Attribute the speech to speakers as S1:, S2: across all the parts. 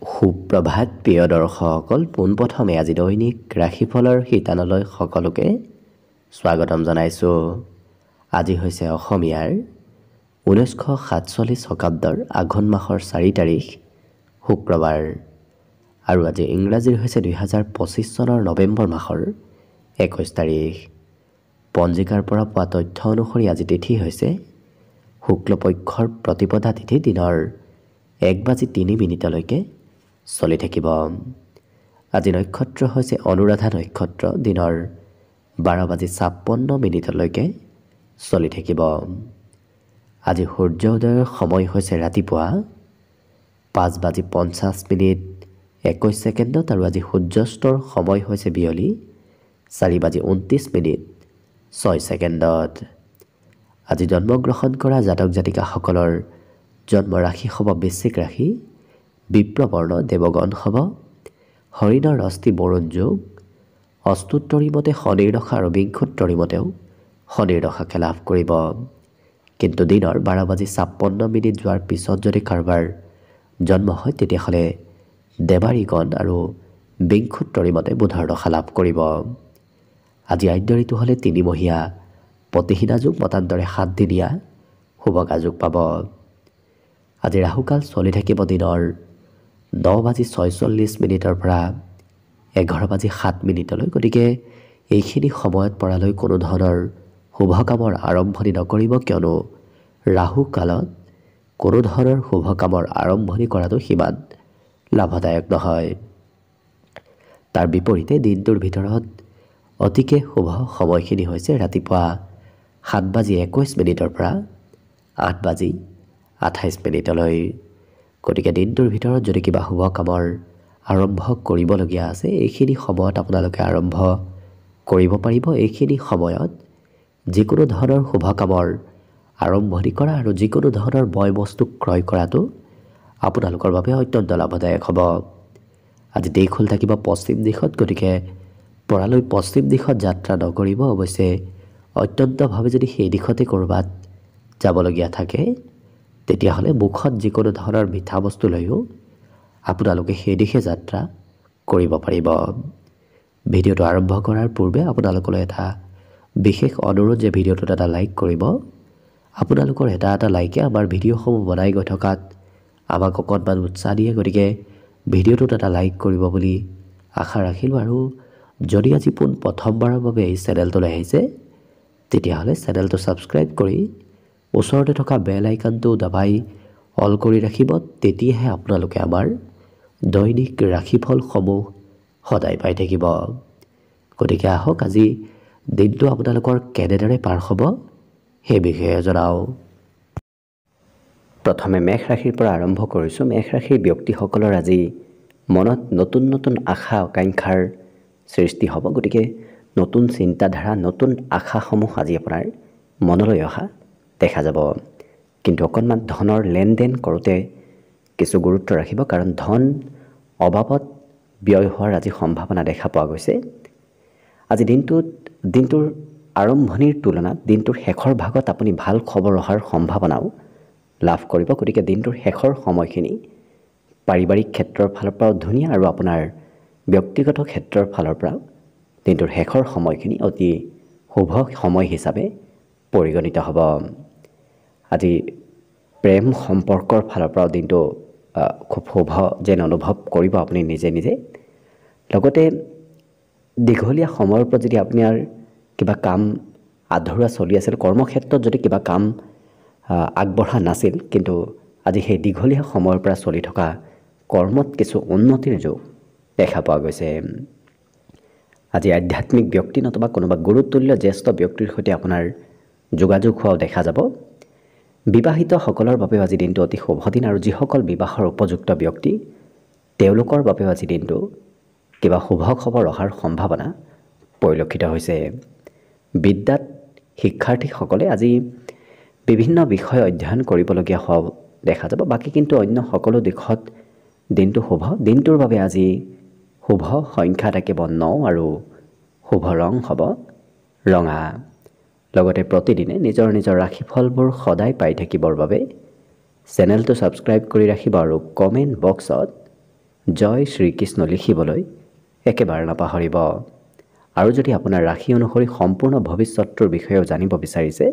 S1: সুপ্ৰভাত প্ৰিয় দৰ্শকসকল, পোনপ্ৰথমে আজি দৈনিক ৰাশিফলৰ শিতানলৈ সকলোকে স্বাগতম জনাইছোঁ। আজি হৈছে অসমীয়াৰ 1947 শকাব্দৰ আঘোণ মাহৰ 4 তাৰিখ শুক্ৰবাৰ আৰু আজি ইংৰাজীৰ হৈছে 2025 চনৰ নৱেম্বৰ মাহৰ 21 তাৰিখ। পঞ্জিকাৰ পৰা পোৱা তথ্য অনুসৰি আজি তিথি হৈছে শুক্লপক্ষৰ প্ৰতিপদা তিথি, দিনৰ 1:03 চলি থাকিব। আজি নক্ষত্ৰ হৈছে অনুৰাধা নক্ষত্ৰ, দিনৰ 12:56 চলি থাকিব। আজি সূৰ্য উদয়ৰ সময় হৈছে ৰাতিপুৱা 5:50 আৰু আজি সূৰ্যাস্তৰ সময় হৈছে বিয়লি 4:29 আজি জন্মগ্ৰহণ কৰা জাতক জাতিকাসকলৰ জন্ম ৰাশি হ'ব বৃশ্চিক ৰাশি, বিপ্ৰবৰ্ণ দেৱগণ হ'ব, হৰিণৰ অস্থি বৰুণ যোগ, অস্তুত্তৰী মতে শনিৰ দশা আৰু বিংশোত্তৰী মতেও শনিৰ দশাকে লাভ কৰিব। কিন্তু দিনৰ 12:56 যোৱাৰ পিছত যদি কাৰোবাৰ জন্ম হয় তেতিয়াহ'লে দেৱাৰীগণ আৰু বিংশোত্তৰী মতে বুধৰ দশা লাভ কৰিব। আজি আদ্য ঋতু হ'লে 3মহীয়া প্ৰতিহিনা যুগ, মতান্তৰে 7 দিনীয়া শুভকা যুগ পাব। আজি ৰাহুকাল চলি থাকিব দিনৰ 9:46 পৰা 11:07। গতিকে এইখিনি সময়ত পৰালৈ কোনো ধৰণৰ শুভ কামৰ আৰম্ভণি নকৰিব, কিয়নো ৰাহু কালত কোনো ধৰণৰ শুভ কামৰ আৰম্ভণি কৰাটো সিমান লাভদায়ক নহয়। তাৰ বিপৰীতে দিনটোৰ ভিতৰত অতিকে শুভ সময়খিনি হৈছে ৰাতিপুৱা 7:21 পৰা 8:28। গতিকে দিনটোৰ ভিতৰত যদি কিবা শুভ কামৰ আৰম্ভ কৰিবলগীয়া আছে, এইখিনি সময়ত আপোনালোকে আৰম্ভ কৰিব পাৰিব। এইখিনি সময়ত যিকোনো ধৰণৰ শুভ কামৰ আৰম্ভণি কৰা আৰু যিকোনো ধৰণৰ বয় বস্তু ক্ৰয় কৰাটো আপোনালোকৰ বাবে অত্যন্ত লাভদায়ক হ'ব। আজি দেশখন থাকিব পশ্চিম দিশত, গতিকে পৰালৈ পশ্চিম দিশত যাত্ৰা নকৰিব। অৱশ্যে অত্যন্তভাৱে যদি সেই দিশতে ক'ৰবাত যাবলগীয়া থাকে তেতিয়াহ'লে মুখত যিকোনো ধৰণৰ মিঠা বস্তু লৈও আপোনালোকে সেই দিশে যাত্ৰা কৰিব পাৰিব। ভিডিঅ'টো আৰম্ভ কৰাৰ পূৰ্বে আপোনালোকলৈ এটা বিশেষ অনুৰোধ যে ভিডিঅ'টোত এটা লাইক কৰিব। আপোনালোকৰ এটা লাইকে আমাৰ ভিডিঅ'সমূহ বনাই গৈ থকাত আমাক অকণমান উৎসাহ দিয়ে। গতিকে ভিডিঅ'টোত এটা লাইক কৰিব বুলি আশা ৰাখিলোঁ। আৰু যদি আজি প্ৰথমবাৰৰ বাবে এই চেনেলটোলৈ আহিছে তেতিয়াহ'লে চেনেলটো ছাবস্ক্ৰাইব কৰি ওচৰতে থকা বেল আইকনটো দবাই অল কৰি ৰাখিব। তেতিয়াহে আপোনালোকে আমাৰ দৈনিক ৰাশিফলসমূহ সদায় পাই থাকিব। গতিকে আহক আজি দিনটো আপোনালোকৰ কেনেদৰে পাৰ হ'ব সেই বিষয়ে জনাওঁ। প্ৰথমে মেষ ৰাশিৰ পৰা আৰম্ভ কৰিছোঁ। মেষ ৰাশিৰ ব্যক্তিসকলৰ আজি মনত নতুন নতুন আশা আকাংক্ষাৰ সৃষ্টি হ'ব। গতিকে নতুন চিন্তাধাৰা, নতুন আশাসমূহ আজি আপোনাৰ মনলৈ অহা দেখা যাব। কিন্তু অকণমান ধনৰ লেনদেন কৰোঁতে কিছু গুৰুত্ব ৰাখিব, কাৰণ ধন অবাবত ব্যয় হোৱাৰ আজি সম্ভাৱনা দেখা পোৱা গৈছে। আজি দিনটোৰ আৰম্ভণিৰ তুলনাত দিনটোৰ শেষৰ ভাগত আপুনি ভাল খবৰ অহাৰ সম্ভাৱনাও লাভ কৰিব। গতিকে দিনটোৰ শেষৰ সময়খিনি পাৰিবাৰিক ক্ষেত্ৰৰ ফালৰ পৰাও ধুনীয়া আৰু আপোনাৰ ব্যক্তিগত ক্ষেত্ৰৰ ফালৰ পৰাও দিনটোৰ শেষৰ সময়খিনি অতি শুভ সময় হিচাপে পৰিগণিত হ'ব। আজি প্ৰেম সম্পৰ্কৰ ফালৰ পৰাও দিনটো খুব শুভ যেন অনুভৱ কৰিব আপুনি নিজে নিজে। লগতে দীঘলীয়া সময়ৰ পৰা যদি আপোনাৰ কিবা কাম আধৰুৱা চলি আছিল, কৰ্মক্ষেত্ৰত যদি কিবা কাম আগবঢ়া নাছিল, কিন্তু আজি সেই দীঘলীয়া সময়ৰ পৰা চলি থকা কৰ্মত কিছু উন্নতিৰ যোগ দেখা পোৱা গৈছে। আজি আধ্যাত্মিক ব্যক্তি নতুবা কোনোবা গুৰুতুল্য জ্যেষ্ঠ ব্যক্তিৰ সৈতে আপোনাৰ যোগাযোগ হোৱাও দেখা যাব। বিবাহিতসকলৰ বাবেও আজি দিনটো অতি শুভ দিন, আৰু যিসকল বিবাহৰ উপযুক্ত ব্যক্তি তেওঁলোকৰ বাবেও আজি দিনটো কিবা শুভ খবৰ অহাৰ সম্ভাৱনা পৰিলক্ষিত হৈছে। বিদ্যাত শিক্ষাৰ্থীসকলে আজি বিভিন্ন বিষয় অধ্যয়ন কৰিবলগীয়া হোৱা দেখা যাব। বাকী কিন্তু অন্য সকলো দিশত দিনটো শুভ। দিনটোৰ বাবে আজি শুভ সংখ্যা থাকিব 9 আৰু শুভ ৰং হ'ব ৰঙা। লগতে প্ৰতিদিনে নিজৰ নিজৰ ৰাশিফলবোৰ সদায় পাই থাকিবৰ বাবে চেনেলটো ছাবস্ক্ৰাইব কৰি ৰাখিব আৰু কমেণ্ট বক্সত জয় শ্ৰীকৃষ্ণ লিখিবলৈ একেবাৰে নাপাহৰিব। আৰু যদি আপোনাৰ ৰাশি অনুসৰি সম্পূৰ্ণ ভৱিষ্যতৰ বিষয়েও জানিব বিচাৰিছে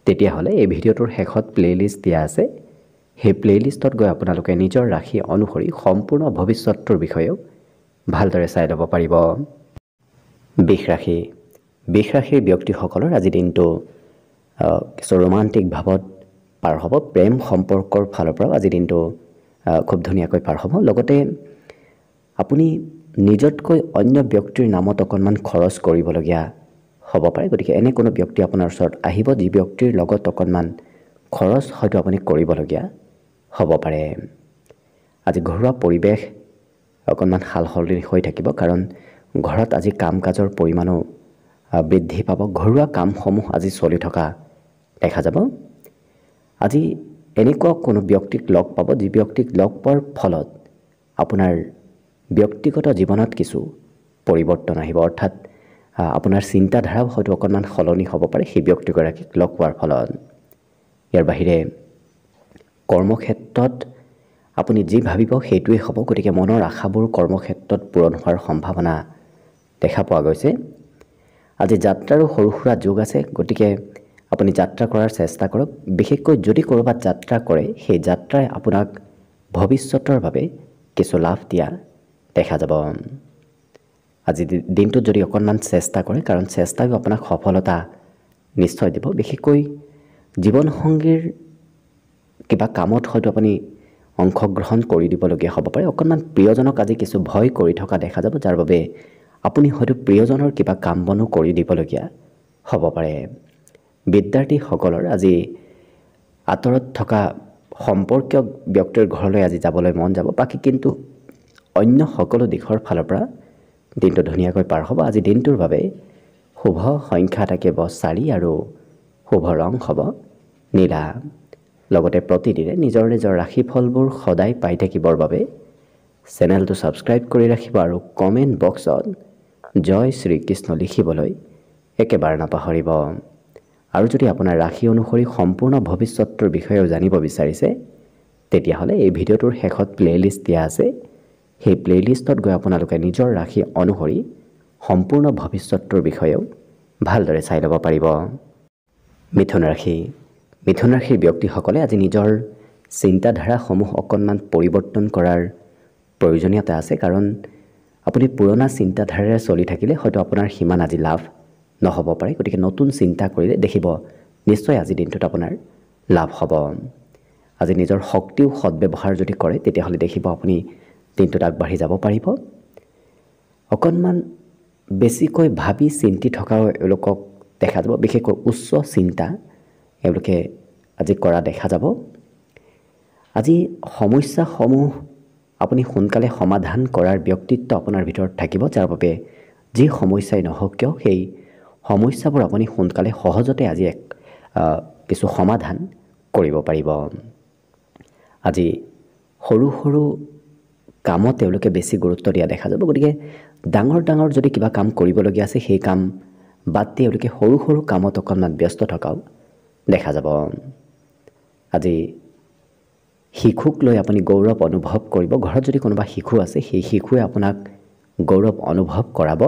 S1: তেতিয়াহ'লে এই ভিডিঅ'টোৰ শেষত প্লে'লিষ্ট দিয়া আছে। সেই প্লে'লিষ্টত গৈ আপোনালোকে নিজৰ ৰাশি অনুসৰি সম্পূৰ্ণ ভৱিষ্যতৰ বিষয়েও ভালদৰে চাই ল'ব পাৰিব। বৃষ ৰাশিৰ ব্যক্তিসকলৰ আজি দিনটো কিছু ৰোমান্টিক ভাৱত পাৰ হ'ব। প্ৰেম সম্পৰ্কৰ ফালৰ পৰাও আজি দিনটো খুব ধুনীয়াকৈ পাৰ হ'ব। লগতে আপুনি নিজতকৈ অন্য ব্যক্তিৰ নামত অকণমান খৰচ কৰিবলগীয়া হ'ব পাৰে। গতিকে এনে কোনো ব্যক্তি আপোনাৰ ওচৰত আহিব যি ব্যক্তিৰ লগত অকণমান খৰচ হয়তো আপুনি কৰিবলগীয়া হ'ব পাৰে। আজি ঘৰুৱা পৰিৱেশ অকণমান সাল সলনি হৈ থাকিব, কাৰণ ঘৰত আজি কাম কাজৰ পৰিমাণো বৃদ্ধি পাব। ঘৰুৱা কামসমূহ আজি চলি থকা দেখা যাব। আজি এনেকুৱা কোনো ব্যক্তিক লগ পাব যি ব্যক্তিক লগ পোৱাৰ ফলত আপোনাৰ ব্যক্তিগত জীৱনত কিছু পৰিৱৰ্তন আহিব, অৰ্থাৎ আপোনাৰ চিন্তাধাৰাও হয়তো অকণমান সলনি হ'ব পাৰে সেই ব্যক্তিগৰাকীক লগ পোৱাৰ ফলত। ইয়াৰ বাহিৰে কৰ্মক্ষেত্ৰত আপুনি যি ভাবিব সেইটোৱেই হ'ব। গতিকে মনৰ আশাবোৰ কৰ্মক্ষেত্ৰত পূৰণ হোৱাৰ সম্ভাৱনা দেখা পোৱা গৈছে। আজি যাত্ৰাৰো সৰু সুৰা যোগ আছে, গতিকে আপুনি যাত্ৰা কৰাৰ চেষ্টা কৰক। বিশেষকৈ যদি ক'ৰবাত যাত্ৰা কৰে সেই যাত্ৰাই আপোনাক ভৱিষ্যতৰ বাবে কিছু লাভ দিয়া দেখা যাব। আজি দিনটোত যদি অকণমান চেষ্টা কৰে, কাৰণ চেষ্টাইও আপোনাক সফলতা নিশ্চয় দিব। বিশেষকৈ জীৱনসংগীৰ কিবা কামত হয়তো আপুনি অংশগ্ৰহণ কৰি দিবলগীয়া হ'ব পাৰে। অকণমান প্ৰিয়জনক আজি কিছু ভয় কৰি থকা দেখা যাব, যাৰ বাবে আপুনি হয়তো প্ৰিয়জনৰ কিবা কাম বনো কৰি দিবলগীয়া হ'ব পাৰে। বিদ্যাৰ্থীসকলৰ আজি আঁতৰত থকা সম্পৰ্কীয় ব্যক্তিৰ ঘৰলৈ আজি যাবলৈ মন যাব। বাকী কিন্তু অন্য সকলো দিশৰ ফালৰ পৰা দিনটো ধুনীয়াকৈ পাৰ হ'ব। আজি দিনটোৰ বাবে শুভ সংখ্যা থাকিব 4 আৰু শুভ ৰং হ'ব নীলা। লগতে প্ৰতিদিনে নিজৰ নিজৰ ৰাশিফলবোৰ সদায় পাই থাকিবৰ বাবে চেনেলটো ছাবস্ক্ৰাইব কৰি ৰাখিব আৰু কমেণ্ট বক্সত জয় শ্ৰীকৃষ্ণ লিখিবলৈ একেবাৰে নাপাহৰিব। আৰু যদি আপোনাৰ ৰাশি অনুসৰি সম্পূৰ্ণ ভৱিষ্যতৰ বিষয়েও জানিব বিচাৰিছে তেতিয়াহ'লে এই ভিডিঅ'টোৰ শেষত প্লে'লিষ্ট দিয়া আছে। সেই প্লে'লিষ্টত গৈ আপোনালোকে নিজৰ ৰাশি অনুসৰি সম্পূৰ্ণ ভৱিষ্যতৰ বিষয়েও ভালদৰে চাই ল'ব পাৰিব। মিথুন ৰাশিৰ ব্যক্তিসকলে আজি নিজৰ চিন্তাধাৰাসমূহ অকণমান পৰিৱৰ্তন কৰাৰ প্ৰয়োজনীয়তা আছে, কাৰণ আপুনি পুৰণা চিন্তাধাৰাৰে চলি থাকিলে হয়তো আপোনাৰ সিমান আজি লাভ নহ'ব পাৰে। গতিকে নতুন চিন্তা কৰিলে দেখিব নিশ্চয় আজি দিনটোত আপোনাৰ লাভ হ'ব। আজি নিজৰ শক্তিও সদ্ব্যৱহাৰ যদি কৰে তেতিয়াহ'লে দেখিব আপুনি দিনটোত আগবাঢ়ি যাব পাৰিব। অকণমান বেছিকৈ ভাবি চিন্তি থকা এওঁলোকক দেখা যাব। বিশেষকৈ উচ্চ চিন্তা এওঁলোকে আজি কৰা দেখা যাব। আজি সমস্যাসমূহ আপুনি সোনকালে সমাধান কৰাৰ ব্যক্তিত্ব আপোনাৰ ভিতৰত থাকিব, যাৰ বাবে যি সমস্যাই নহওক কিয় সেই সমস্যাবোৰ আপুনি সোনকালে সহজতে আজি কিছু সমাধান কৰিব পাৰিব। আজি সৰু সৰু কামত তেওঁলোকে বেছি গুৰুত্ব দিয়া দেখা যাব। গতিকে ডাঙৰ যদি কিবা কাম কৰিবলগীয়া আছে সেই কাম বাদ দি তেওঁলোকে সৰু সৰু কামত অকণমান ব্যস্ত থকাও দেখা যাব। আজি শিশুক লৈ আপুনি গৌৰৱ অনুভৱ কৰিব। ঘৰত যদি কোনোবা শিশু আছে সেই শিশুৱে আপোনাক গৌৰৱ অনুভৱ কৰাব।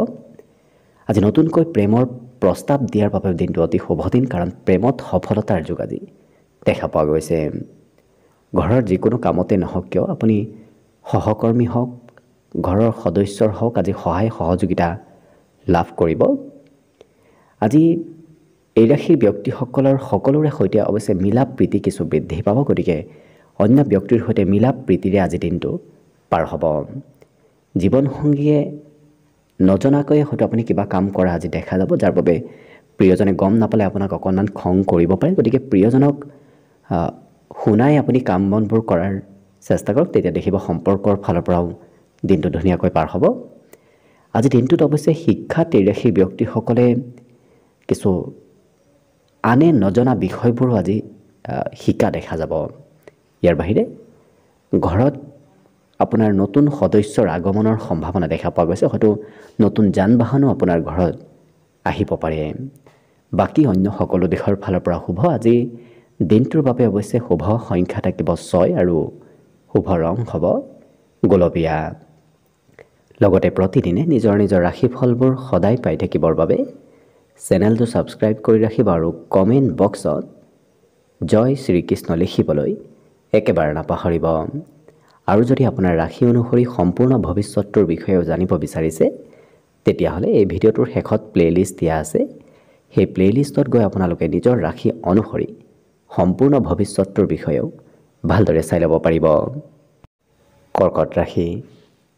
S1: আজি নতুনকৈ প্ৰেমৰ প্ৰস্তাৱ দিয়াৰ বাবে দিনটো অতি শুভ দিন, কাৰণ প্ৰেমত সফলতাৰ যোগ আজি দেখা পোৱা গৈছে। ঘৰৰ যিকোনো কামতে নহওক কিয় আপুনি সহকৰ্মী হওক, ঘৰৰ সদস্যৰ হওক আজি সহায় সহযোগিতা লাভ কৰিব। আজি এই ৰাশিৰ ব্যক্তিসকলৰ সকলোৰে সৈতে অৱশ্যে মিলা প্ৰীতি কিছু বৃদ্ধি পাব। গতিকে অন্য ব্যক্তিৰ সৈতে মিলা প্ৰীতিৰে আজি দিনটো পাৰ হ'ব। জীৱনসংগীয়ে নজনাকৈয়ে হয়তো আপুনি কিবা কাম কৰা আজি দেখা যাব, যাৰ বাবে প্ৰিয়জনে গম নাপালে আপোনাক অকণমান খং কৰিব পাৰে। গতিকে প্ৰিয়জনক শুনাই আপুনি কাম বনবোৰ কৰাৰ চেষ্টা কৰক, তেতিয়া দেখিব সম্পৰ্কৰ ফালৰ পৰাও দিনটো ধুনীয়াকৈ পাৰ হ'ব। আজি দিনটোত অৱশ্যে শিক্ষাত এই ৰাশিৰ ব্যক্তিসকলে কিছু আনে নজনা বিষয়বোৰো আজি শিকা দেখা যাব। ইয়াৰ বাহিৰে ঘৰত আপোনাৰ নতুন সদস্যৰ আগমনৰ সম্ভাৱনা দেখা পোৱা গৈছে। হয়তো নতুন যান বাহনো আপোনাৰ ঘৰত আহিব পাৰে। বাকী অন্য সকলো দিশৰ ফালৰ পৰা শুভ। আজি দিনটোৰ বাবে অৱশ্যে শুভ সংখ্যা থাকিব 6 আৰু শুভ ৰং হ'ব গোলপীয়া। লগতে প্ৰতিদিনে নিজৰ নিজৰ ৰাশিফলবোৰ সদায় পাই থাকিবৰ বাবে চেনেলটো ছাবস্ক্ৰাইব কৰি ৰাখিব আৰু কমেণ্ট বক্সত জয় শ্ৰীকৃষ্ণ লিখিবলৈ একেবাৰে নাপাহৰিব। আৰু যদি আপোনাৰ ৰাশি অনুসৰি সম্পূৰ্ণ ভৱিষ্যতটোৰ বিষয়েও জানিব বিচাৰিছে তেতিয়াহ'লে এই ভিডিঅ'টোৰ শেষত প্লে'লিষ্ট দিয়া আছে। সেই প্লে'লিষ্টত গৈ আপোনালোকে নিজৰ ৰাশি অনুসৰি সম্পূৰ্ণ ভৱিষ্যতটোৰ বিষয়েও ভালদৰে চাই ল'ব পাৰিব। কৰ্কট ৰাশি।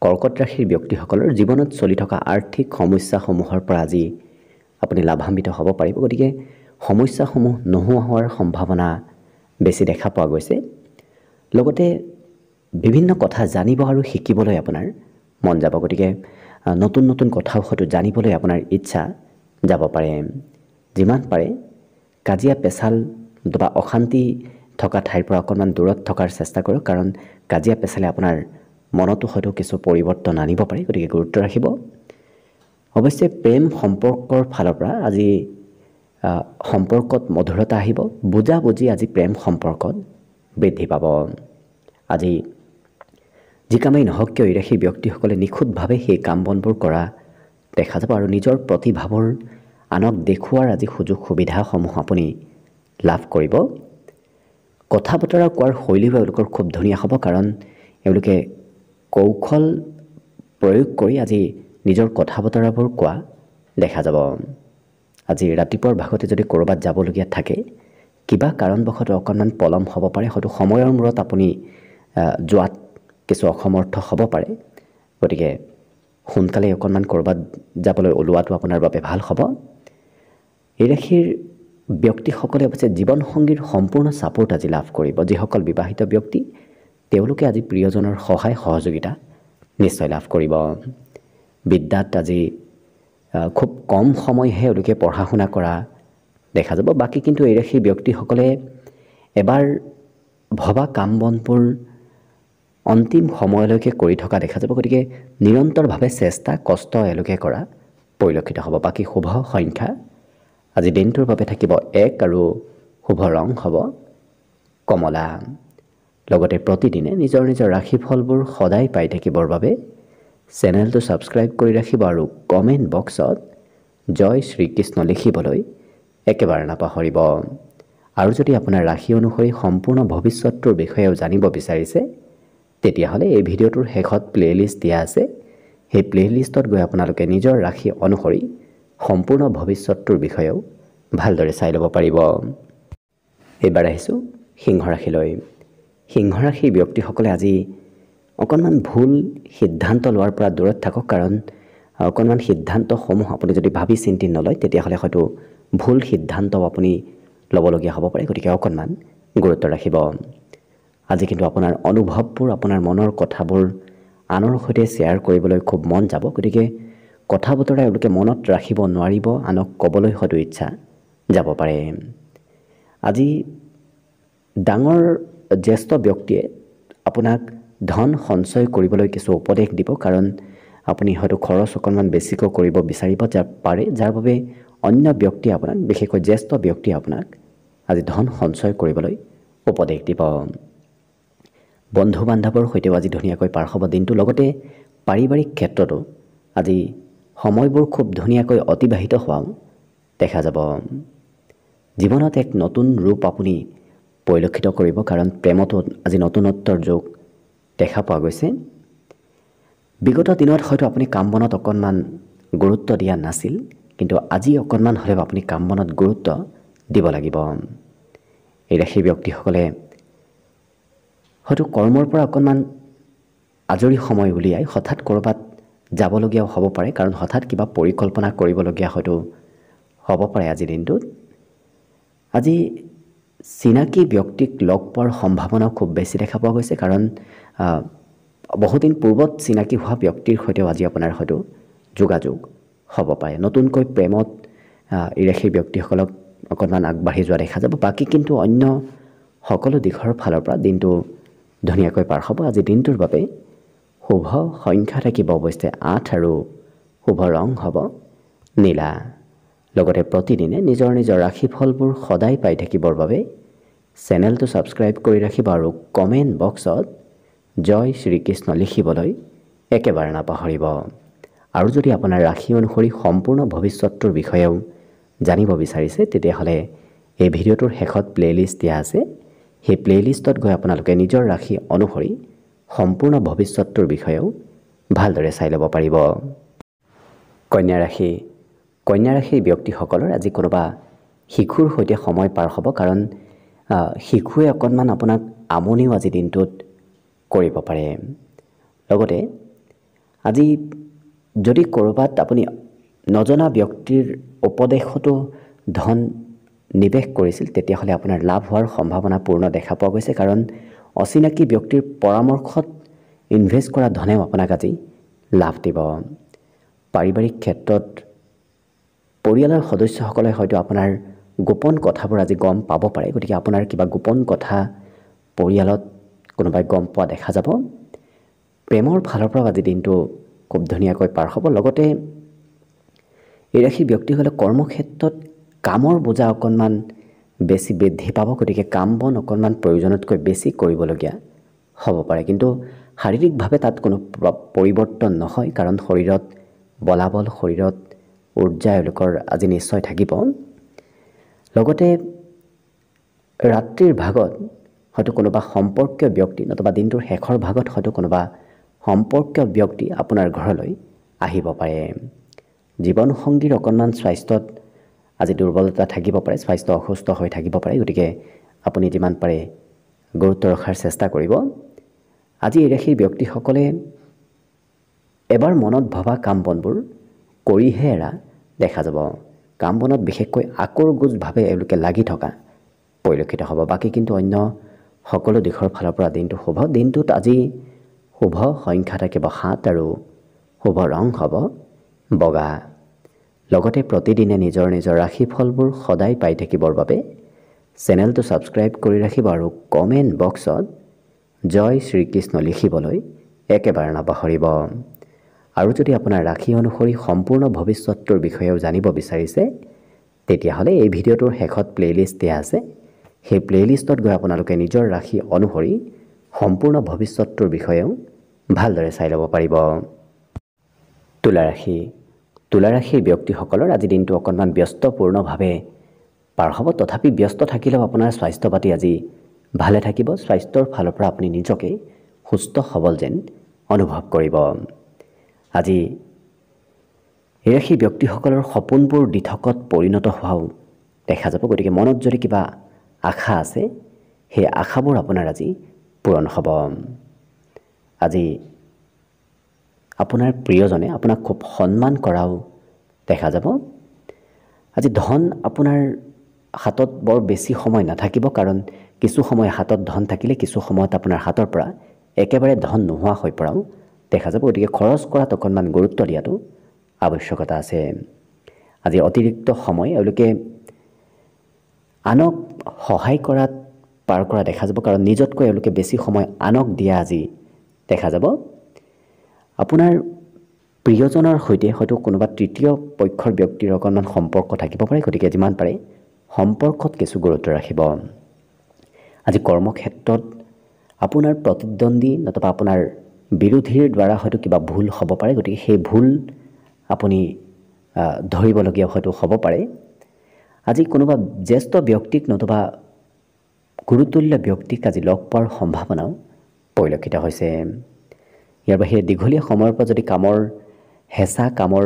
S1: কৰ্কট ৰাশিৰ ব্যক্তিসকলৰ জীৱনত চলি থকা আৰ্থিক সমস্যাসমূহৰ পৰা আজি আপুনি লাভান্বিত হ'ব পাৰিব। গতিকে সমস্যাসমূহ নোহোৱা হোৱাৰ সম্ভাৱনা বেছি দেখা পোৱা গৈছে। লগতে বিভিন্ন কথা জানিব আৰু শিকিবলৈ আপোনাৰ মন যাব। গতিকে নতুন নতুন কথাও হয়তো জানিবলৈ আপোনাৰ ইচ্ছা যাব পাৰে। যিমান পাৰে কাজিয়া পেচাল বা অশান্তি থকা ঠাইৰ পৰা অকণমান দূৰত থকাৰ চেষ্টা কৰক, কাৰণ কাজিয়া পেচালে আপোনাৰ মনতো হয়তো কিছু পৰিৱৰ্তন আনিব পাৰে। গতিকে গুৰুত্ব ৰাখিব। অৱশ্যে প্ৰেম সম্পৰ্কৰ ফালৰ পৰা আজি সম্পৰ্কত মধুৰতা আহিব। বুজাবুজি আজি প্ৰেম সম্পৰ্কত বৃদ্ধি পাব। আজি যি কামেই নহওক কিয় সেই ব্যক্তিসকলে নিখুঁতভাৱে সেই কাম বনবোৰ কৰা দেখা যাব আৰু নিজৰ প্ৰতিভাবোৰ আনক দেখুওৱাৰ আজি সুযোগ সুবিধাসমূহ আপুনি লাভ কৰিব। কথা বতৰা কোৱাৰ শৈলীও এওঁলোকৰ খুব ধুনীয়া হ'ব, কাৰণ এওঁলোকে কৌশল প্ৰয়োগ কৰি আজি নিজৰ কথা বতৰাবোৰ কোৱা দেখা যাব। আজি ৰাতিপুৱাৰ ভাগতে যদি ক'ৰবাত যাবলগীয়া থাকে, কিবা কাৰণবশতঃ অকণমান পলম হ'ব পাৰে, হয়তো সময়ৰ মূৰত আপুনি যোৱাত কিছু অসমৰ্থ হ'ব পাৰে। গতিকে সোনকালে অকণমান ক'ৰবাত যাবলৈ ওলোৱাটো আপোনাৰ বাবে ভাল হ'ব। এই ৰাশিৰ ব্যক্তিসকলে অৱশ্যে জীৱনসংগীৰ সম্পূৰ্ণ ছাপোৰ্ট আজি লাভ কৰিব। যিসকল বিবাহিত ব্যক্তি তেওঁলোকে আজি প্ৰিয়জনৰ সহায় সহযোগিতা নিশ্চয় লাভ কৰিব। বিদ্যাত আজি খুব কম সময়হে এওঁলোকে পঢ়া শুনা কৰা দেখা যাব। বাকী কিন্তু এই ৰাশিৰ ব্যক্তিসকলে এবাৰ ভবা কাম বনবোৰ অন্তিম সময়লৈকে কৰি থকা দেখা যাব। গতিকে নিৰন্তৰভাৱে চেষ্টা কষ্ট এওঁলোকে কৰা পৰিলক্ষিত হ'ব। বাকী শুভ সংখ্যা আজি দিনটোৰ বাবে থাকিব 1 আৰু শুভ ৰং হ'ব কমলা। লগতে প্ৰতিদিনে নিজৰ নিজৰ ৰাশিফলবোৰ সদায় পাই থাকিবৰ বাবে চেনেলটো ছাবস্ক্ৰাইব কৰি ৰাখিব আৰু কমেণ্ট বক্সত জয় শ্ৰীকৃষ্ণ লিখিবলৈ একেবাৰে নাপাহৰিব। আৰু যদি আপোনাৰ ৰাশি অনুসৰি সম্পূৰ্ণ ভৱিষ্যতটোৰ বিষয়েও জানিব বিচাৰিছে তেতিয়াহ'লে এই ভিডিঅ'টোৰ শেষত প্লে'লিষ্ট দিয়া আছে। সেই প্লে'লিষ্টত গৈ আপোনালোকে নিজৰ ৰাশি অনুসৰি সম্পূৰ্ণ ভৱিষ্যতটোৰ বিষয়েও ভালদৰে চাই ল'ব পাৰিব। এইবাৰ আহিছোঁ সিংহ ৰাশিলৈ। সিংহ ৰাশিৰ ব্যক্তিসকলে আজি অকণমান ভুল সিদ্ধান্ত লোৱাৰ পৰা দূৰত থাকক, কাৰণ অকণমান সিদ্ধান্তসমূহ আপুনি যদি ভাবি চিন্তি নলয় তেতিয়াহ'লে হয়তো ভুল সিদ্ধান্ত আপুনি ল'বলগীয়া হ'ব পাৰে। গতিকে অকণমান গুৰুত্ব ৰাখিব। আজি কিন্তু আপোনাৰ অনুভৱবোৰ, আপোনাৰ মনৰ কথাবোৰ আনৰ সৈতে শ্বেয়াৰ কৰিবলৈ খুব মন যাব। গতিকে কথা বতৰা এওঁলোকে মনত ৰাখিব নোৱাৰিব, আনক ক'বলৈ হয়তো ইচ্ছা যাব পাৰে। আজি ডাঙৰ জ্যেষ্ঠ ব্যক্তিয়ে আপোনাক ধন সঞ্চয় কৰিবলৈ কিছু উপদেশ দিব, কাৰণ আপুনি হয়তো খৰচ অকণমান বেছিকৈ কৰিব বিচাৰিব পাৰে, যাৰ বাবে অন্য ব্যক্তিয়ে আপোনাক, বিশেষকৈ জ্যেষ্ঠ ব্যক্তিয়ে আপোনাক আজি ধন সঞ্চয় কৰিবলৈ উপদেশ দিব। বন্ধু বান্ধৱৰ সৈতেও আজি ধুনীয়াকৈ পাৰ হ'ব দিনটো। লগতে পাৰিবাৰিক ক্ষেত্ৰতো আজি সময়বোৰ খুব ধুনীয়াকৈ অতিবাহিত হোৱাও দেখা যাব। জীৱনত এক নতুন ৰূপ আপুনি পৰিলক্ষিত কৰিব, কাৰণ প্ৰেমতো আজি নতুনত্বৰ যোগ দেখা পোৱা গৈছে। বিগত দিনত হয়তো আপুনি কাম বনত অকণমান গুৰুত্ব দিয়া নাছিল, কিন্তু আজি অকণমান হ'লেও আপুনি কাম বনত গুৰুত্ব দিব লাগিব। এই ৰাশিৰ ব্যক্তিসকলে হয়তো কৰ্মৰ পৰা অকণমান আজৰি সময় উলিয়াই হঠাৎ ক'ৰবাত যাবলগীয়াও হ'ব পাৰে, কাৰণ হঠাৎ কিবা পৰিকল্পনা কৰিবলগীয়া হয়তো হ'ব পাৰে আজিৰ দিনটোত। আজি চিনাকি ব্যক্তিক লগ পোৱাৰ সম্ভাৱনাও খুব বেছি দেখা পোৱা গৈছে, কাৰণ বহুদিন পূৰ্বত চিনাকি হোৱা ব্যক্তিৰ সৈতেও আজি আপোনাৰ হয়তো যোগাযোগ হ'ব পাৰে। নতুনকৈ প্ৰেমত এই ৰাশিৰ ব্যক্তিসকলক অকণমান আগবাঢ়ি যোৱা দেখা যাব। বাকী কিন্তু অন্য সকলো দিশৰ ফালৰ পৰা দিনটো ধুনীয়াকৈ পাৰ হ'ব। আজি দিনটোৰ বাবে শুভ সংখ্যা থাকিব অৱশ্যে 8 আৰু শুভ ৰং হ'ব নীলা। লগতে প্ৰতিদিনে নিজৰ নিজৰ ৰাশিফলবোৰ সদায় পাই থাকিবৰ বাবে চেনেলটো ছাবস্ক্ৰাইব কৰি ৰাখিব আৰু কমেণ্ট বক্সত জয় শ্ৰীকৃষ্ণ লিখিবলৈ একেবাৰে নাপাহৰিব। আৰু যদি আপোনাৰ ৰাশি অনুসৰি সম্পূৰ্ণ ভৱিষ্যতটোৰ বিষয়েও জানিব বিচাৰিছে তেতিয়াহ'লে এই ভিডিঅ'টোৰ শেষত প্লে'লিষ্ট দিয়া আছে। সেই প্লে'লিষ্টত গৈ আপোনালোকে নিজৰ ৰাশি অনুসৰি সম্পূৰ্ণ ভৱিষ্যতটোৰ বিষয়েও ভালদৰে চাই ল'ব পাৰিব। কন্যা ৰাশি। কন্যা ৰাশিৰ ব্যক্তিসকলৰ আজি কোনোবা শিশুৰ সৈতে সময় পাৰ হ'ব, কাৰণ শিশুৱে অকণমান আপোনাক আমনিও আজি দিনটোত কৰিব পাৰে। লগতে আজি যদি ক'ৰবাত আপুনি নজনা ব্যক্তিৰ উপদেশতো ধন নিৱেশ কৰিছিল তেতিয়াহ'লে আপোনাৰ লাভ হোৱাৰ সম্ভাৱনা পূৰ্ণ দেখা পোৱা গৈছে, কাৰণ অচিনাকি ব্যক্তিৰ পৰামৰ্শত ইনভেষ্ট কৰা ধনেও আপোনাক আজি লাভ দিব। পাৰিবাৰিক ক্ষেত্ৰত পৰিয়ালৰ সদস্যসকলে হয়তো আপোনাৰ গোপন কথাবোৰ আজি গম পাব পাৰে, গতিকে আপোনাৰ কিবা গোপন কথা পৰিয়ালত কোনোবাই গম পোৱা দেখা যাব। প্ৰেমৰ ফালৰ পৰাও আজি দিনটো খুব ধুনীয়াকৈ পাৰ হ'ব। লগতে এই ৰাশিৰ ব্যক্তিসকলে কৰ্মক্ষেত্ৰত কামৰ বোজা অকণমান বেছি বৃদ্ধি পাব, গতিকে কাম বন অকণমান প্ৰয়োজনতকৈ বেছি কৰিবলগীয়া হ'ব পাৰে। কিন্তু শাৰীৰিকভাৱে তাত কোনো পৰিৱৰ্তন নহয়, কাৰণ শৰীৰত বলাবল, শৰীৰত উৰ্জা এওঁলোকৰ আজি নিশ্চয় থাকিব। লগতে ৰাত্ৰিৰ ভাগত হয়তো কোনোবা সম্পৰ্কীয় ব্যক্তি নতুবা দিনটোৰ শেষৰ ভাগত হয়তো কোনোবা সম্পৰ্কীয় ব্যক্তি আপোনাৰ ঘৰলৈ আহিব পাৰে। জীৱনসংগীৰ অকণমান স্বাস্থ্যত আজি দুৰ্বলতা থাকিব পাৰে, স্বাস্থ্য অসুস্থ হৈ থাকিব পাৰে, গতিকে আপুনি যিমান পাৰে গুৰুত্ব ৰখাৰ চেষ্টা কৰিব। আজি এই ৰাশিৰ ব্যক্তিসকলে এবাৰ মনত ভবা কাম বনবোৰ কৰিহে এৰা দেখা যাব। কাম বনত বিশেষকৈ আকৰগোজভাৱে এওঁলোকে লাগি থকা পৰিলক্ষিত হ'ব। বাকী কিন্তু অন্য সকলো দিশৰ ফালৰ পৰা দিনটো শুভ। দিনটোত আজি শুভ সংখ্যা থাকিব 7 আৰু শুভ ৰং হ'ব বগা। লগতে প্ৰতিদিনে নিজৰ নিজৰ ৰাশিফলবোৰ সদায় পাই থাকিবৰ বাবে চেনেলটো ছাবস্ক্ৰাইব কৰি ৰাখিব আৰু কমেণ্ট বক্সত জয় শ্ৰীকৃষ্ণ লিখিবলৈ একেবাৰে নাপাহৰিব। আৰু যদি আপোনাৰ ৰাশি অনুসৰি সম্পূৰ্ণ ভৱিষ্যতটোৰ বিষয়েও জানিব বিচাৰিছে তেতিয়াহ'লে এই ভিডিঅ'টোৰ শেষত প্লে'লিষ্ট দিয়া আছে। সেই প্লে'লিষ্টত গৈ আপোনালোকে নিজৰ ৰাশি অনুসৰি সম্পূৰ্ণ ভৱিষ্যতটোৰ বিষয়েও ভালদৰে চাই ল'ব পাৰিব। তুলা ৰাশি। তুলা ৰাশিৰ ব্যক্তিসকলৰ আজি দিনটো অকণমান ব্যস্তপূৰ্ণভাৱে পাৰ হ'ব। তথাপি ব্যস্ত থাকিলেও আপোনাৰ স্বাস্থ্য পাতি আজি ভালে থাকিব। স্বাস্থ্যৰ ফালৰ পৰা আপুনি নিজকে সুস্থ সবল যেন অনুভৱ কৰিব। আজি এই ৰাশিৰ ব্যক্তিসকলৰ সপোনবোৰ দিঠকত পৰিণত হোৱাও দেখা যাব। গতিকে মনত যদি কিবা আশা আছে সেই আশাবোৰ আপোনাৰ আজি পূৰণ হ'ব। আজি আপোনাৰ প্ৰিয়জনে আপোনাক খুব সন্মান কৰাও দেখা যাব। আজি ধন আপোনাৰ হাতত বৰ বেছি সময় নাথাকিব, কাৰণ কিছু সময় হাতত ধন থাকিলে কিছু সময়ত আপোনাৰ হাতৰ পৰা একেবাৰে ধন নোহোৱা হৈ পৰাও দেখা যাব। গতিকে খৰচ কৰাত অকণমান গুৰুত্ব দিয়াটো আৱশ্যকতা আছে। আজি অতিৰিক্ত সময় এওঁলোকে আনক সহায় কৰাত পাৰ কৰা দেখা যাব, কাৰণ নিজতকৈ এওঁলোকে বেছি সময় আনক দিয়া আজি দেখা যাব। আপোনাৰ প্ৰিয়জনৰ সৈতে হয়তো কোনোবা তৃতীয় পক্ষৰ ব্যক্তিৰ অকণমান সম্পৰ্ক থাকিব পাৰে, গতিকে যিমান পাৰে সম্পৰ্কত কিছু গুৰুত্ব ৰাখিব। আজি কৰ্মক্ষেত্ৰত আপোনাৰ প্ৰতিদ্বন্দ্বী নতুবা আপোনাৰ বিৰোধীৰ দ্বাৰা হয়তো কিবা ভুল হ'ব পাৰে, গতিকে সেই ভুল আপুনি ধৰিবলগীয়া হয়তো হ'ব পাৰে। আজি কোনোবা জ্যেষ্ঠ ব্যক্তিক নতুবা গুৰুতুল্য ব্যক্তিক আজি লগ পোৱাৰ সম্ভাৱনাও পৰিলক্ষিত হৈছে। ইয়াৰ বাহিৰে দীঘলীয়া সময়ৰ পৰা যদি কামৰ হেঁচা, কামৰ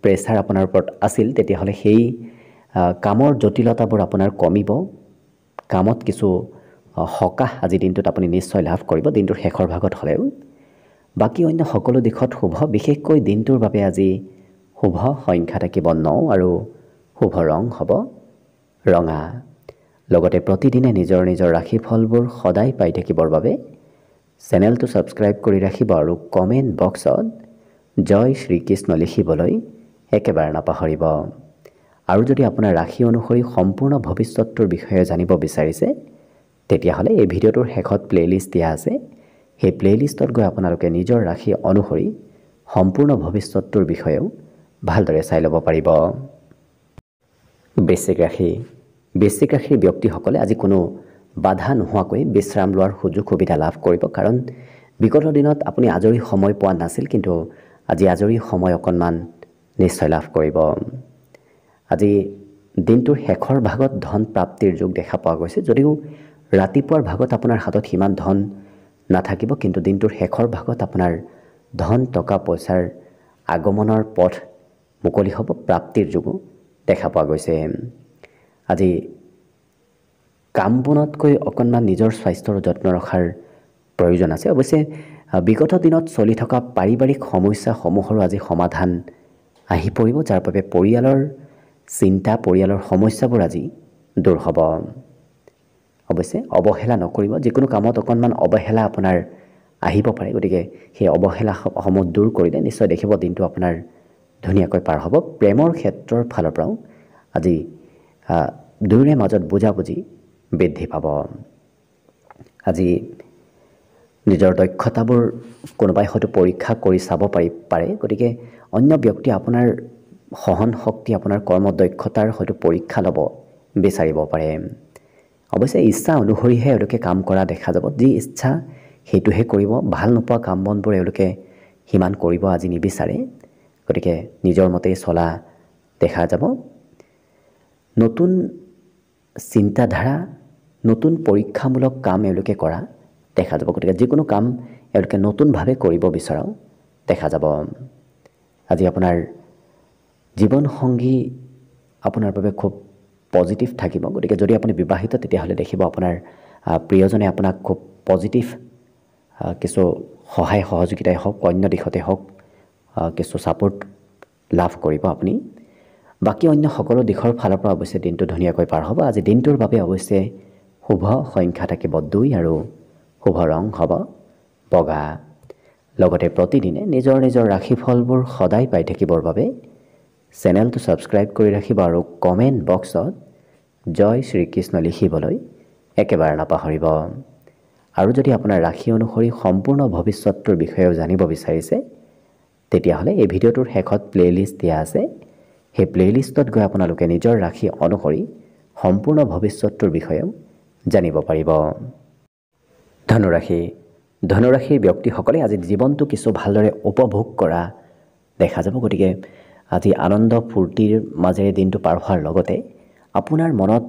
S1: প্ৰেছাৰ আপোনাৰ ওপৰত আছিল তেতিয়াহ'লে সেই কামৰ জটিলতাবোৰ আপোনাৰ কমিব। কামত কিছু সকাহ আজি দিনটোত আপুনি নিশ্চয় লাভ কৰিব, দিনটোৰ শেষৰ ভাগত হ'লেও। বাকী অন্য সকলো দিশত শুভ। বিশেষকৈ দিনটোৰ বাবে আজি শুভ সংখ্যা থাকিব 9 আৰু শুভ ৰং হ'ব ৰঙা। লগতে প্ৰতিদিনে নিজৰ নিজৰ ৰাশিফলবোৰ সদায় পাই থাকিবৰ বাবে চেনেলটো ছাবস্ক্ৰাইব কৰি ৰাখিব আৰু কমেণ্ট বক্সত জয় শ্ৰীকৃষ্ণ লিখিবলৈ একেবাৰে নাপাহৰিব। আৰু যদি আপোনাৰ ৰাশি অনুসৰি সম্পূৰ্ণ ভৱিষ্যতটোৰ বিষয়ে জানিব বিচাৰিছে তেতিয়াহ'লে এই ভিডিঅ'টোৰ শেষত প্লে'লিষ্ট দিয়া আছে। সেই প্লে'লিষ্টত গৈ আপোনালোকে নিজৰ ৰাশি অনুসৰি সম্পূৰ্ণ ভৱিষ্যতটোৰ বিষয়েও ভালদৰে চাই ল'ব পাৰিব। বৃশ্চিক ৰাশি। বৃশ্চিক ৰাশিৰ ব্যক্তিসকলে আজি কোনো বাধা নোহোৱাকৈ বিশ্ৰাম লোৱাৰ সুযোগ সুবিধা লাভ কৰিব, কাৰণ বিগত দিনত আপুনি আজৰি সময় পোৱা নাছিল, কিন্তু আজি আজৰি সময় অকণমান নিশ্চয় লাভ কৰিব। আজি দিনটোৰ শেষৰ ভাগত ধন প্ৰাপ্তিৰ যোগ দেখা পোৱা গৈছে। যদিও ৰাতিপুৱাৰ ভাগত আপোনাৰ হাতত সিমান ধন নাথাকিব, কিন্তু দিনটোৰ শেষৰ ভাগত আপোনাৰ ধন টকা পইচাৰ আগমনৰ পথ মুকলি হ'ব, প্ৰাপ্তিৰ যোগো দেখা পোৱা গৈছে। আজি কাম বনতকৈ অকণমান নিজৰ স্বাস্থ্যৰ যত্ন ৰখাৰ প্ৰয়োজন আছে। অৱশ্যে বিগত দিনত চলি থকা পাৰিবাৰিক সমস্যাসমূহৰো আজি সমাধান আহি পৰিব, যাৰ বাবে পৰিয়ালৰ চিন্তা, পৰিয়ালৰ সমস্যাবোৰ আজি দূৰ হ'ব। অৱশ্যে অৱহেলা নকৰিব। যিকোনো কামত অকণমান অৱহেলা আপোনাৰ আহিব পাৰে, গতিকে সেই অৱহেলাসমূহ দূৰ কৰিলে নিশ্চয় দেখিব দিনটো আপোনাৰ ধুনীয়াকৈ পাৰ হ'ব। প্ৰেমৰ ক্ষেত্ৰৰ ফালৰ পৰাও আজি দুয়োৰে মাজত বুজাবুজি বৃদ্ধি পাব। আজি নিজৰ দক্ষতাবোৰ কোনোবাই হয়তো পৰীক্ষা কৰি চাব পাৰে, গতিকে অন্য ব্যক্তি আপোনাৰ সহন শক্তি, আপোনাৰ কৰ্মদক্ষতাৰ হয়তো পৰীক্ষা ল'ব বিচাৰিব পাৰে। অৱশ্যে ইচ্ছা অনুসৰিহে এওঁলোকে কাম কৰা দেখা যাব। যি ইচ্ছা সেইটোহে কৰিব। ভাল নোপোৱা কাম বনবোৰ এওঁলোকে সিমান কৰিব আজি নিবিচাৰে, গতিকে নিজৰ মতেই চলা দেখা যাব। নতুন চিন্তাধাৰা, নতুন পৰীক্ষামূলক কাম এওঁলোকে কৰা দেখা যাব। গতিকে যিকোনো কাম এওঁলোকে নতুনভাৱে কৰিব বিচৰাও দেখা যাব। আজি আপোনাৰ জীৱনসংগী আপোনাৰ বাবে খুব পজিটিভ থাকিব। গতিকে যদি আপুনি বিবাহিত, তেতিয়াহ'লে দেখিব আপোনাৰ প্ৰিয়জনে আপোনাক খুব পজিটিভ কিছু সহায় সহযোগিতাই হওক, অন্য দিশতে হওক কিছু ছাপোৰ্ট লাভ কৰিব আপুনি। বাকী অন্য সকলো দিশৰ ফালৰ পৰা অৱশ্যে দিনটো ধুনীয়াকৈ পাৰ হ'ব। আজি দিনটোৰ বাবে অৱশ্যে শুভ সংখ্যা থাকিব 2 আৰু শুভ ৰং হ'ব বগা। লগতে প্ৰতিদিনে নিজৰ নিজৰ ৰাশিফলবোৰ সদায় পাই থাকিবৰ বাবে চেনেলটো ছাবস্ক্ৰাইব কৰি ৰাখিব আৰু কমেণ্ট বক্সত জয় শ্ৰীকৃষ্ণ লিখিবলৈ একেবাৰে নাপাহৰিব। আৰু যদি আপোনাৰ ৰাশি অনুসৰি সম্পূৰ্ণ ভৱিষ্যতটোৰ বিষয়েও জানিব বিচাৰিছে, তেতিয়াহ'লে এই ভিডিঅ'টোৰ শেষত প্লে'লিষ্ট দিয়া আছে। সেই প্লে'লিষ্টত গৈ আপোনালোকে নিজৰ ৰাশি অনুসৰি সম্পূৰ্ণ ভৱিষ্যতটোৰ বিষয়েও জানিব পাৰিব। ধনুৰাশিৰ ব্যক্তিসকলে আজি জীৱনটো কিছু ভালদৰে উপভোগ কৰা দেখা যাব। গতিকে আজি আনন্দ ফূৰ্তিৰ মাজেৰে দিনটো পাৰ হোৱাৰ লগতে আপোনাৰ মনত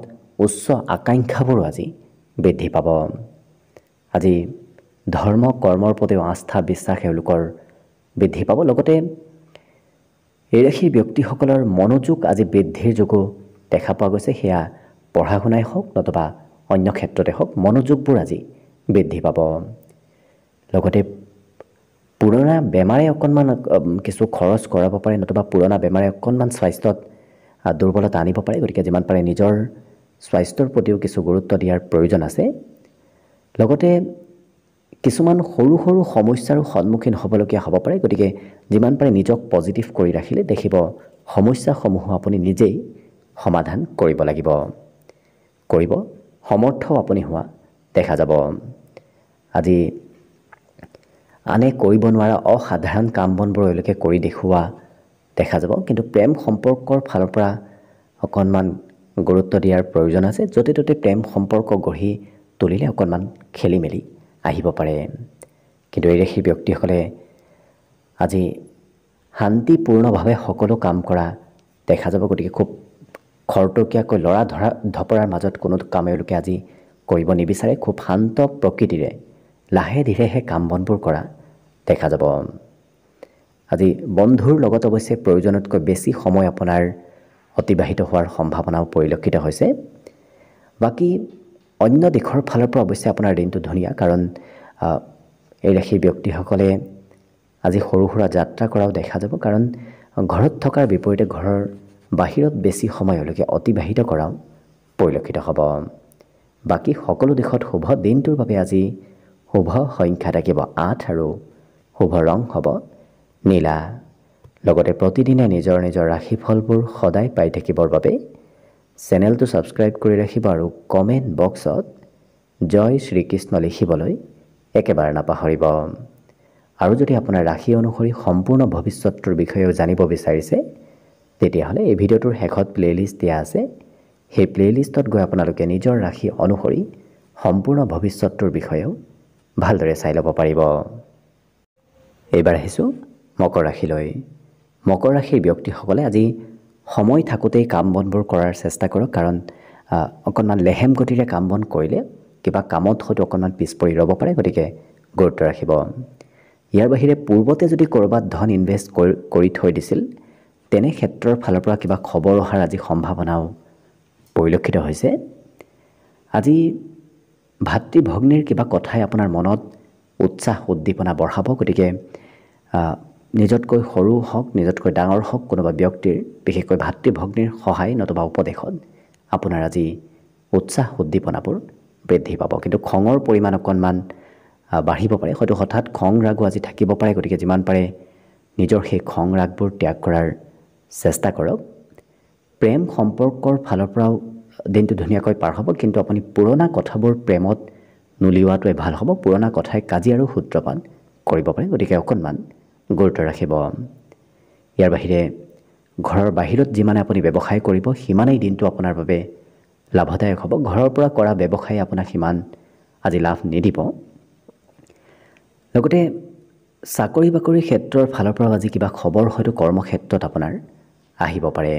S1: উচ্চ আকাংক্ষাবোৰো আজি বৃদ্ধি পাব। আজি ধৰ্ম কৰ্মৰ প্ৰতিও আস্থা বিশ্বাস এওঁলোকৰ বৃদ্ধি পাব। লগতে এই ৰাশিৰ ব্যক্তিসকলৰ মনোযোগ আজি বৃদ্ধিৰ যোগো দেখা পোৱা গৈছে। সেয়া পঢ়া শুনাই হওক নতুবা অন্য ক্ষেত্ৰতে হওক, মনোযোগবোৰ আজি বৃদ্ধি পাব। লগতে পুৰণা বেমাৰে অকণমান কিছু খৰচ কৰাব পাৰে, নতুবা পুৰণা বেমাৰে অকণমান স্বাস্থ্যত দুৰ্বলতা আনিব পাৰে। গতিকে যিমান পাৰে নিজৰ স্বাস্থ্যৰ প্ৰতিও কিছু গুৰুত্ব দিয়াৰ প্ৰয়োজন আছে। লগতে কিছুমান সৰু সৰু সমস্যাৰো সন্মুখীন হ'বলগীয়া হ'ব পাৰে। গতিকে যিমান পাৰে নিজক পজিটিভ কৰি ৰাখিলে দেখিব সমস্যাসমূহ আপুনি নিজেই সমাধান কৰিব সমৰ্থও আপুনি হোৱা দেখা যাব। আজি আনে কৰিব নোৱাৰা অসাধাৰণ কাম বনবোৰ এওঁলোকে কৰি দেখুওৱা দেখা যাব। কিন্তু প্ৰেম সম্পৰ্কৰ ফালৰ পৰা অকণমান গুৰুত্ব দিয়াৰ প্ৰয়োজন আছে। য'তে ত'তে প্ৰেম সম্পৰ্ক গঢ়ি তুলিলে অকণমান খেলি মেলি আহিব পাৰে। কিন্তু এই ৰাশিৰ ব্যক্তিসকলে আজি শান্তিপূৰ্ণভাৱে সকলো কাম কৰা দেখা যাব। গতিকে খুব খৰতকীয়াকৈ লৰা ধপৰাৰ মাজত কোনো কাম এওঁলোকে আজি কৰিব নিবিচাৰে। খুব শান্ত প্ৰকৃতিৰে লাহে ধীৰেহে কাম বনবোৰ কৰা দেখা যাব। আজি বন্ধুৰ লগত অৱশ্যে প্ৰয়োজনতকৈ বেছি সময় আপোনাৰ অতিবাহিত হোৱাৰ সম্ভাৱনাও পৰিলক্ষিত হৈছে। বাকী অন্য দিশৰ ফালৰ পৰা অৱশ্যে আপোনাৰ দিনটো ধুনীয়া, কাৰণ এই ৰাশিৰ ব্যক্তিসকলে আজি সৰু সুৰা যাত্ৰা কৰাও দেখা যাব। কাৰণ ঘৰত থকাৰ বিপৰীতে ঘৰৰ বাহিৰত বেছি সময় এওঁলোকে অতিবাহিত কৰাও পৰিলক্ষিত হ'ব। বাকী সকলো দিশত শুভ। দিনটোৰ বাবে আজি শুভ সংখ্যা থাকিব 8 আৰু শুভ ৰং হ'ব নীলা। লগতে প্ৰতিদিনে নিজৰ নিজৰ ৰাশিফলবোৰ সদায় পাই থাকিবৰ বাবে চেনেলটো ছাবস্ক্ৰাইব কৰি ৰাখিব আৰু কমেণ্ট বক্সত জয় শ্ৰীকৃষ্ণ লিখিবলৈ একেবাৰে নাপাহৰিব। আৰু যদি আপোনাৰ ৰাশি অনুসৰি সম্পূৰ্ণ ভৱিষ্যতটোৰ বিষয়েও জানিব বিচাৰিছে, তেতিয়াহ'লে এই ভিডিঅ'টোৰ শেষত প্লে'লিষ্ট দিয়া আছে। সেই প্লে'লিষ্টত গৈ আপোনালোকে নিজৰ ৰাশি অনুসৰি সম্পূৰ্ণ ভৱিষ্যতটোৰ বিষয়েও ভালদৰে চাই ল'ব পাৰিব। এইবাৰ আহিছোঁ মকৰ ৰাশিলৈ। মকৰ ৰাশিৰ ব্যক্তিসকলে আজি সময় থাকোঁতেই কাম বনবোৰ কৰাৰ চেষ্টা কৰক, কাৰণ অকণমান লেহেম গতিৰে কাম বন কৰিলে কিবা কামত হয়তো অকণমান পিছ পৰি ৰ'ব পাৰে, গতিকে গুৰুত্ব ৰাখিব। ইয়াৰ বাহিৰে পূৰ্বতে যদি ক'ৰবাত ধন ইনভেষ্ট কৰি থৈ দিছিল, তেনে ক্ষেত্ৰৰ ফালৰ পৰা কিবা খবৰ অহাৰ আজি সম্ভাৱনাও পৰিলক্ষিত হৈছে। আজি ভাতৃ ভগ্নীৰ কিবা কথাই আপোনাৰ মনত উৎসাহ উদ্দীপনা বঢ়াব, গতিকে নিজতকৈ সৰু হওক নিজতকৈ ডাঙৰ হওক কোনোবা ব্যক্তিৰ, বিশেষকৈ ভাতৃ ভগ্নীৰ সহায় নতুবা উপদেশত আপোনাৰ আজি উৎসাহ উদ্দীপনাবোৰ বৃদ্ধি পাব। কিন্তু খঙৰ পৰিমাণ অকণমান বাঢ়িব পাৰে, হয়তো হঠাৎ খং ৰাগো আজি থাকিব পাৰে, গতিকে যিমান পাৰে নিজৰ সেই খং ৰাগবোৰ ত্যাগ কৰাৰ চেষ্টা কৰক। প্ৰেম সম্পৰ্কৰ ফালৰ পৰাও দিনটো ধুনীয়াকৈ পাৰ হ'ব, কিন্তু আপুনি পুৰণা কথাবোৰ প্ৰেমত নুলিওৱাটোৱে ভাল হ'ব। পুৰণা কথাই কাজিয়াৰো সূত্ৰপাত কৰিব পাৰে, গতিকে অকণমান গুৰুত্ব ৰাখিব। ইয়াৰ বাহিৰে ঘৰৰ বাহিৰত যিমানে আপুনি ব্যৱসায় কৰিব সিমানেই দিনটো আপোনাৰ বাবে লাভদায়ক হ'ব। ঘৰৰ পৰা কৰা ব্যৱসায়ে আপোনাক সিমান আজি লাভ নিদিব। লগতে চাকৰি বাকৰিৰ ক্ষেত্ৰৰ ফালৰ পৰাও আজি কিবা খবৰ হয়তো কৰ্মক্ষেত্ৰত আপোনাৰ আহিব পাৰে।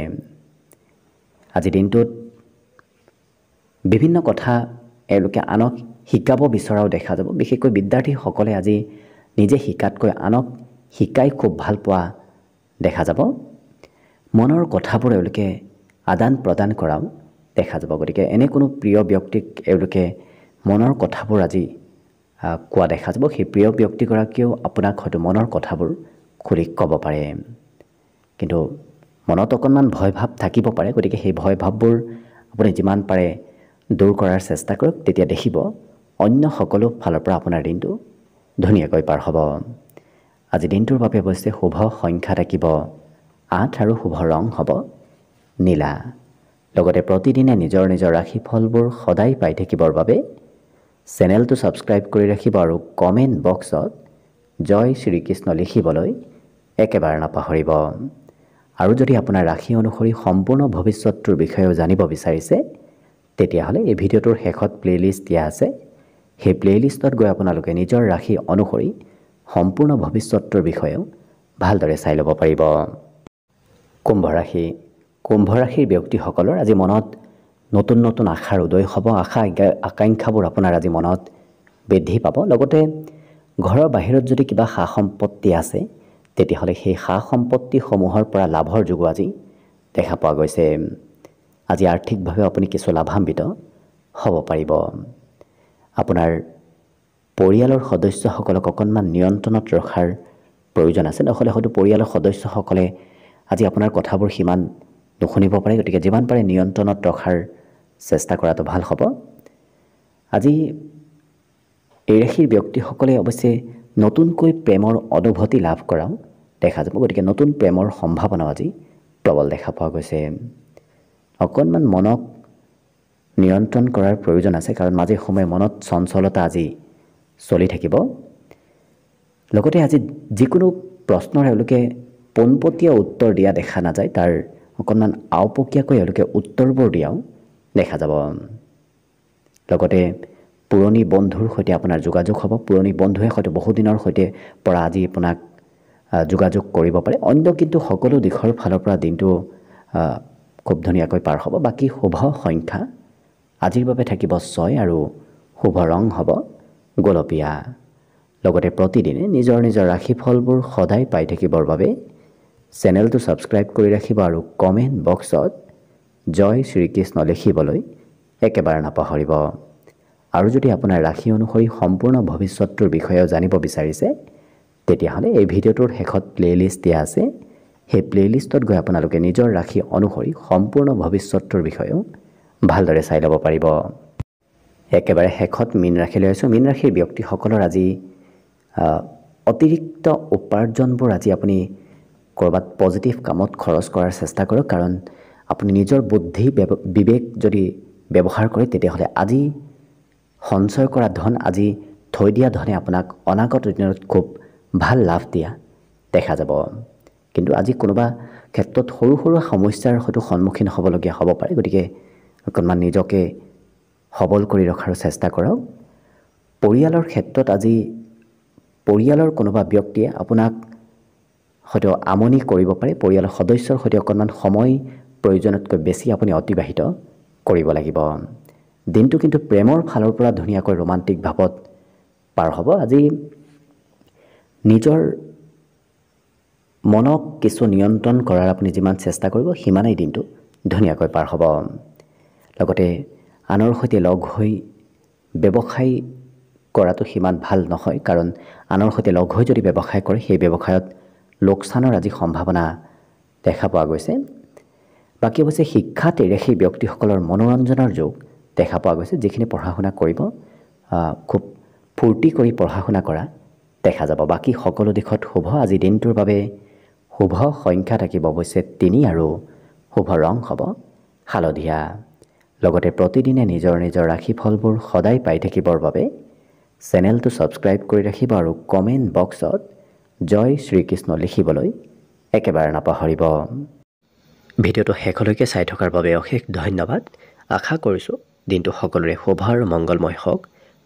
S1: আজি দিনটোত বিভিন্ন কথা এওঁলোকে আনক শিকাব বিচৰাও দেখা যাব। বিশেষকৈ বিদ্যাৰ্থীসকলে আজি নিজে শিকাতকৈ আনক শিকাই খুব ভাল পোৱা দেখা যাব। মনৰ কথাবোৰ এওঁলোকে আদান প্ৰদান কৰাও দেখা যাব। গতিকে এনে কোনো প্ৰিয় ব্যক্তিক এওঁলোকে মনৰ কথাবোৰ আজি কোৱা দেখা যাব। সেই প্ৰিয় ব্যক্তিগৰাকীয়েও আপোনাক হয়তো মনৰ কথাবোৰ খুলি ক'ব পাৰে, কিন্তু মনত অকণমান ভয় ভাৱ থাকিব পাৰে। গতিকে সেই ভয় ভাৱবোৰ আপুনি যিমান পাৰে দূৰ কৰাৰ চেষ্টা কৰক, তেতিয়া দেখিব অন্য সকলো ফালৰ পৰা আপোনাৰ দিনটো ধুনীয়াকৈ পাৰ হ'ব। আজি দিনটোৰ বাবে অৱশ্যে শুভ সংখ্যা থাকিব 8 আৰু শুভ ৰং হ'ব নীলা। লগতে প্ৰতিদিনে নিজৰ নিজৰ ৰাশিফলবোৰ সদায় পাই থাকিবৰ বাবে চেনেলটো ছাবস্ক্ৰাইব কৰি ৰাখিব আৰু কমেণ্ট বক্সত জয় শ্ৰীকৃষ্ণ লিখিবলৈ একেবাৰে নাপাহৰিব। আৰু যদি আপোনাৰ ৰাশি অনুসৰি সম্পূৰ্ণ ভৱিষ্যতটোৰ বিষয়েও জানিব বিচাৰিছে, তেতিয়াহ'লে এই ভিডিঅ'টোৰ শেষত প্লে'লিষ্ট দিয়া আছে। সেই প্লে'লিষ্টত গৈ আপোনালোকে নিজৰ ৰাশি অনুসৰি সম্পূৰ্ণ ভৱিষ্যতটোৰ বিষয়েও ভালদৰে চাই ল'ব পাৰিব। কুম্ভ ৰাশি। কুম্ভ ৰাশিৰ ব্যক্তিসকলৰ আজি মনত নতুন নতুন আশাৰ উদয় হ'ব। আশা আকাংক্ষাবোৰ আপোনাৰ আজি মনত বৃদ্ধি পাব। লগতে ঘৰৰ বাহিৰত যদি কিবা সা সম্পত্তি আছে, তেতিয়াহ'লে সেই সা সম্পত্তিসমূহৰ পৰা লাভৰ যোগো আজি দেখা পোৱা গৈছে। আজি আৰ্থিকভাৱে আপুনি কিছু লাভান্বিত হ'ব পাৰিব। আপোনাৰ পৰিয়ালৰ সদস্যসকলক অকণমান নিয়ন্ত্ৰণত ৰখাৰ প্ৰয়োজন আছে, নহ'লে হয়তো পৰিয়ালৰ সদস্যসকলে আজি আপোনাৰ কথাবোৰ সিমান নুশুনিব পাৰে। গতিকে যিমান পাৰে নিয়ন্ত্ৰণত ৰখাৰ চেষ্টা কৰাটো ভাল হ'ব। আজি এই ৰাশিৰ ব্যক্তিসকলে অৱশ্যে নতুনকৈ প্ৰেমৰ অনুভূতি লাভ কৰাও দেখা যাব। গতিকে নতুন প্ৰেমৰ সম্ভাৱনাও আজি প্ৰবল দেখা পোৱা গৈছে। অকণমান মনক নিয়ন্ত্ৰণ কৰাৰ প্ৰয়োজন আছে, কাৰণ মাজে সময়ে মনত চঞ্চলতা আজি চলি থাকিব। লগতে আজি যিকোনো প্ৰশ্নৰ এওঁলোকে পোনপটীয়া উত্তৰ দিয়া দেখা নাযায়, তাৰ অকণমান আওপকীয়াকৈ এওঁলোকে উত্তৰবোৰ দিয়াও দেখা যাব। লগতে পুৰণি বন্ধুৰ সৈতে আপোনাৰ যোগাযোগ হ'ব। পুৰণি বন্ধুৱে হয়তো বহুদিনৰ সৈতে পৰা আজি আপোনাক যোগাযোগ কৰিব পাৰে। অন্য কিন্তু সকলো দিশৰ ফালৰ পৰা দিনটো খুব ধুনীয়াকৈ পাৰ হ'ব। বাকী শুভ সংখ্যা আজিৰ বাবে থাকিব 6 আৰু শুভ ৰং হ'ব গোলপীয়া। লগতে প্ৰতিদিনে নিজৰ নিজৰ ৰাশিফলবোৰ সদায় পাই থাকিবৰ বাবে চেনেলটো ছাবস্ক্ৰাইব কৰি ৰাখিব আৰু কমেণ্ট বক্সত জয় শ্ৰীকৃষ্ণ লিখিবলৈ একেবাৰে নাপাহৰিব। আৰু যদি আপোনাৰ ৰাশি অনুসৰি সম্পূৰ্ণ ভৱিষ্যতটোৰ বিষয়েও জানিব বিচাৰিছে, তেতিয়াহ'লে এই ভিডিঅ'টোৰ শেষত প্লে'লিষ্ট দিয়া আছে। সেই প্লে'লিষ্টত গৈ আপোনালোকে নিজৰ ৰাশি অনুসৰি সম্পূৰ্ণ ভৱিষ্যতটোৰ বিষয়েও ভালদৰে চাই ল'ব পাৰিব। একেবাৰে শেষত মীন ৰাশিলৈ আছোঁ। মীন ৰাশিৰ ব্যক্তিসকলৰ আজি অতিৰিক্ত উপাৰ্জনবোৰ আজি আপুনি ক'ৰবাত পজিটিভ কামত খৰচ কৰাৰ চেষ্টা কৰক, কাৰণ আপুনি নিজৰ বুদ্ধি বিবেক যদি ব্যৱহাৰ কৰে, তেতিয়াহ'লে আজি সঞ্চয় কৰা ধন, আজি থৈ দিয়া ধনে আপোনাক অনাগত দিনত খুব ভাল লাভ দিয়া দেখা যাব। কিন্তু আজি কোনোবা ক্ষেত্ৰত সৰু সৰু সমস্যাৰ হয়তো সন্মুখীন হ'বলগীয়া হ'ব পাৰে। গতিকে অকণমান নিজকে সবল কৰি ৰখাৰ চেষ্টা কৰক। পৰিয়ালৰ ক্ষেত্ৰত আজি পৰিয়ালৰ কোনোবা ব্যক্তিয়ে আপোনাক হয়তো আমনি কৰিব পাৰে। পৰিয়ালৰ সদস্যৰ সৈতে অকণমান সময় প্ৰয়োজনতকৈ বেছি আপুনি অতিবাহিত কৰিব লাগিব। দিনটো কিন্তু প্ৰেমৰ ফালৰ পৰা ধুনীয়াকৈ ৰোমান্টিক ভাৱত পাৰ হ'ব। আজি নিজৰ মনক কিছু নিয়ন্ত্ৰণ কৰাৰ আপুনি যিমান চেষ্টা কৰিব সিমানেই দিনটো ধুনীয়াকৈ পাৰ হ'ব। লগতে আনৰ সৈতে লগ হৈ ব্যৱসায় কৰাটো সিমান ভাল নহয়, কাৰণ আনৰ সৈতে লগ হৈ যদি ব্যৱসায় কৰে সেই ব্যৱসায়ত লোকচানৰ আজি সম্ভাৱনা দেখা পোৱা গৈছে। বাকী অৱশ্যে শিক্ষাত এৰে সেই ব্যক্তিসকলৰ মনোৰঞ্জনৰ যোগ দেখা পোৱা গৈছে। যিখিনি পঢ়া শুনা কৰিব খুব ফূৰ্তি কৰি পঢ়া শুনা কৰা দেখা যাব। বাকী সকলো দিশত শুভ। আজি দিনটোৰ বাবে শুভ সংখ্যা থাকিব অৱশ্যে 3 আৰু শুভ ৰং হ'ব হালধীয়া। লগতে প্ৰতিদিনে নিজৰ নিজৰ ৰাশিফলবোৰ সদায় পাই থাকিবৰ বাবে চেনেলটো ছাবস্ক্ৰাইব কৰি ৰাখিব আৰু কমেণ্ট বক্সত জয় শ্ৰীকৃষ্ণ লিখিবলৈ একেবাৰে নাপাহৰিব। ভিডিঅ'টো শেষলৈকে চাই থকাৰ বাবে অশেষ ধন্যবাদ। আশা কৰিছোঁ দিনটো সকলোৰে শুভ আৰু মংগলময় হওক,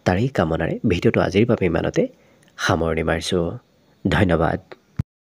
S1: তাৰেই কামনাৰে ভিডিঅ'টো আজিৰ বাবে ইমানতে সামৰণি মাৰিছোঁ। ধন্যবাদ।